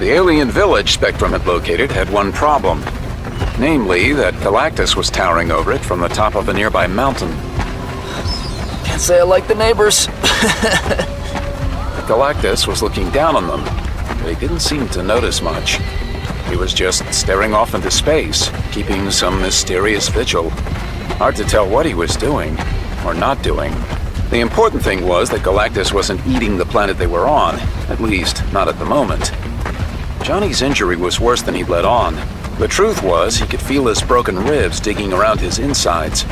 The alien village Spectrum had located had one problem. Namely, that Galactus was towering over it from the top of a nearby mountain. Can't say I like the neighbors. Galactus was looking down on them, but he didn't seem to notice much. He was just staring off into space, keeping some mysterious vigil. Hard to tell what he was doing, or not doing. The important thing was that Galactus wasn't eating the planet they were on, at least not at the moment. Johnny's injury was worse than he'd let on. The truth was, he could feel his broken ribs digging around his insides.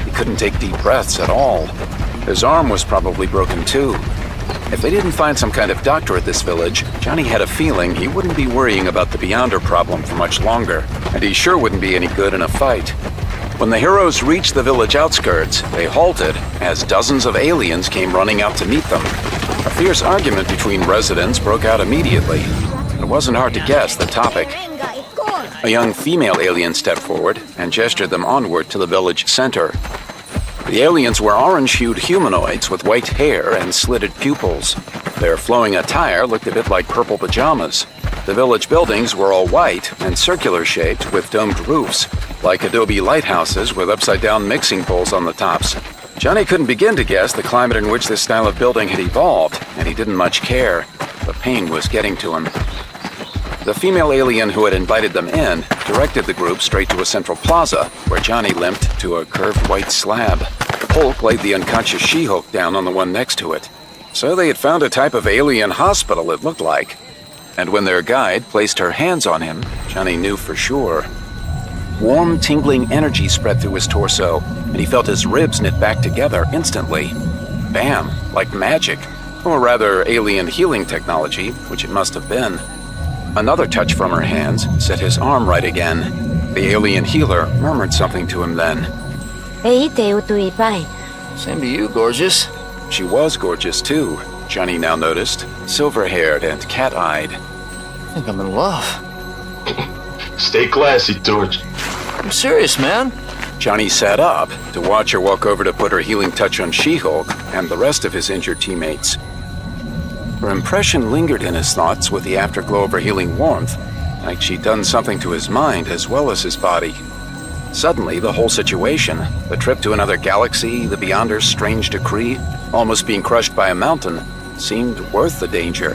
He couldn't take deep breaths at all. His arm was probably broken too. If they didn't find some kind of doctor at this village, Johnny had a feeling he wouldn't be worrying about the Beyonder problem for much longer, and he sure wouldn't be any good in a fight. When the heroes reached the village outskirts, they halted as dozens of aliens came running out to meet them. A fierce argument between residents broke out immediately. It wasn't hard to guess the topic. A young female alien stepped forward and gestured them onward to the village center. The aliens were orange-hued humanoids with white hair and slitted pupils. Their flowing attire looked a bit like purple pajamas. The village buildings were all white and circular-shaped with domed roofs, like adobe lighthouses with upside-down mixing bowls on the tops. Johnny couldn't begin to guess the climate in which this style of building had evolved, and he didn't much care. The pain was getting to him. The female alien who had invited them in directed the group straight to a central plaza, where Johnny limped to a curved white slab. Hulk laid the unconscious She-Hulk down on the one next to it. So they had found a type of alien hospital, it looked like. And when their guide placed her hands on him, Johnny knew for sure. Warm, tingling energy spread through his torso, and he felt his ribs knit back together instantly. Bam, like magic. Or rather, alien healing technology, which it must have been. Another touch from her hands set his arm right again. The alien healer murmured something to him then. Same to you, gorgeous. She was gorgeous too, Johnny now noticed. Silver-haired and cat-eyed. I think I'm in love. Stay classy, Torch. I'm serious, man. Johnny sat up to watch her walk over to put her healing touch on She-Hulk and the rest of his injured teammates. Her impression lingered in his thoughts with the afterglow of her healing warmth, like she'd done something to his mind as well as his body. Suddenly, the whole situation, the trip to another galaxy, the Beyonder's strange decree, almost being crushed by a mountain, seemed worth the danger.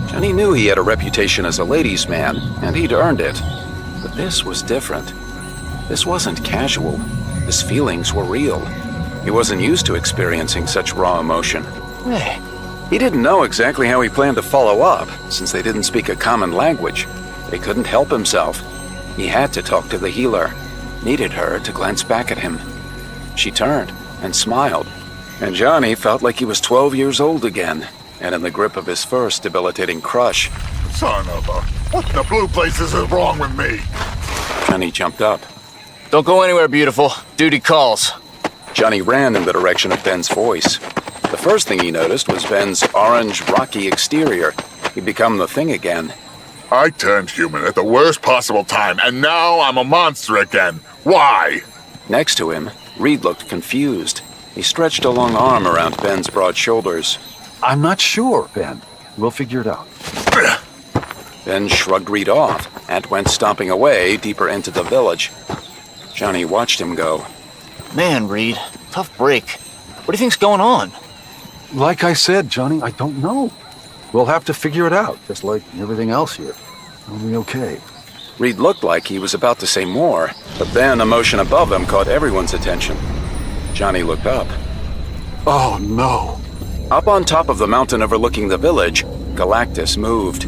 Johnny knew he had a reputation as a ladies' man, and he'd earned it. But this was different. This wasn't casual. His feelings were real. He wasn't used to experiencing such raw emotion. Hey. He didn't know exactly how he planned to follow up, since they didn't speak a common language. He couldn't help himself. He had to talk to the healer. Needed her to glance back at him. She turned and smiled, and Johnny felt like he was 12 years old again, and in the grip of his first debilitating crush. Son of a... What the blue places is wrong with me? Johnny jumped up. Don't go anywhere, beautiful. Duty calls. Johnny ran in the direction of Ben's voice. The first thing he noticed was Ben's orange, rocky exterior. He'd become the thing again. I turned human at the worst possible time, and now I'm a monster again. Why? Next to him, Reed looked confused. He stretched a long arm around Ben's broad shoulders. I'm not sure, Ben. We'll figure it out. Ben shrugged Reed off and went stomping away deeper into the village. Johnny watched him go. Man, Reed, tough break. What do you think's going on? Like I said, Johnny, I don't know. We'll have to figure it out, just like everything else here. It'll be okay. Reed looked like he was about to say more, but then a motion above them caught everyone's attention. Johnny looked up. Oh, no. Up on top of the mountain overlooking the village, Galactus moved.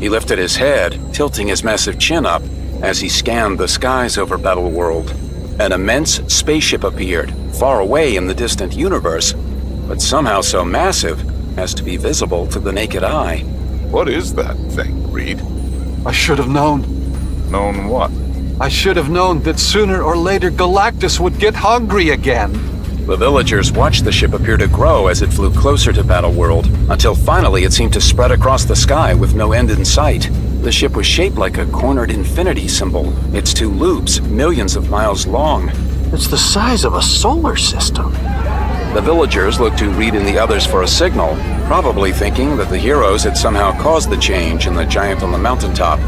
He lifted his head, tilting his massive chin up as he scanned the skies over Battleworld. An immense spaceship appeared, far away in the distant universe, but somehow so massive as to be visible to the naked eye. What is that thing, Reed? I should have known. Known what? I should have known that sooner or later Galactus would get hungry again. The villagers watched the ship appear to grow as it flew closer to Battleworld, until finally it seemed to spread across the sky with no end in sight. The ship was shaped like a cornered infinity symbol, its two loops millions of miles long. It's the size of a solar system. The villagers looked to Reed and the others for a signal, probably thinking that the heroes had somehow caused the change in the giant on the mountaintop.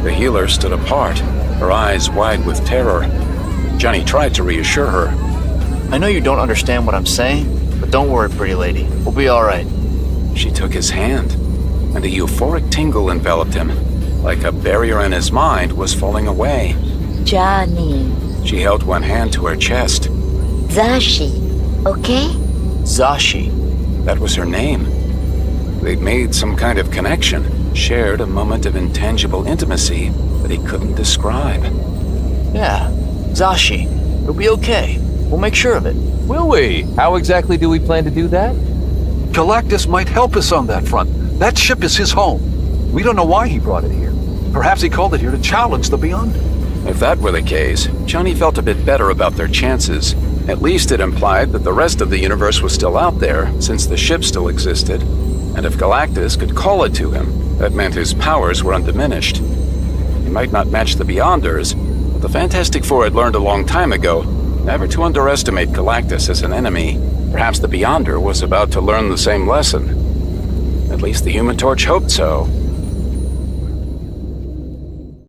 The healer stood apart, her eyes wide with terror. Johnny tried to reassure her. I know you don't understand what I'm saying, but don't worry, pretty lady. We'll be all right. She took his hand, and a euphoric tingle enveloped him, like a barrier in his mind was falling away. Johnny. She held one hand to her chest. Zashi. Okay? Zashi. That was her name. They'd made some kind of connection, shared a moment of intangible intimacy that he couldn't describe. Yeah, Zashi. It'll be okay. We'll make sure of it. Will we? How exactly do we plan to do that? Galactus might help us on that front. That ship is his home. We don't know why he brought it here. Perhaps he called it here to challenge the Beyonder. If that were the case, Johnny felt a bit better about their chances. At least it implied that the rest of the universe was still out there, since the ship still existed. And if Galactus could call it to him, that meant his powers were undiminished. He might not match the Beyonders, but the Fantastic Four had learned a long time ago never to underestimate Galactus as an enemy. Perhaps the Beyonder was about to learn the same lesson. At least the Human Torch hoped so.